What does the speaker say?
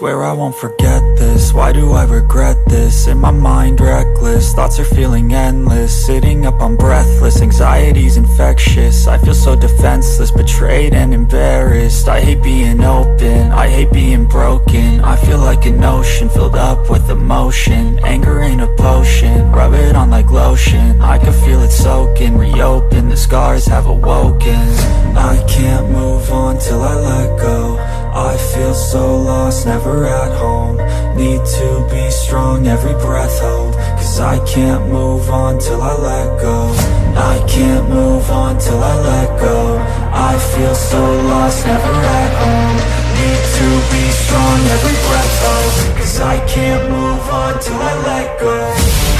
Swear I won't forget this, why do I regret this? In my mind reckless, thoughts are feeling endless. Sitting up I'm breathless, anxiety's infectious. I feel so defenseless, betrayed and embarrassed. I hate being open, I hate being broken. I feel like an ocean filled up with emotion. Anger ain't a potion, rub it on like lotion. I can feel it soaking, reopen, the scars have awoken. I can't move on till I let go. I feel so lost, never at home. Need to be strong, every breath hold. Cause I can't move on till I let go. I can't move on till I let go. I feel so lost, never at home. Need to be strong, every breath hold. Cause I can't move on till I let go.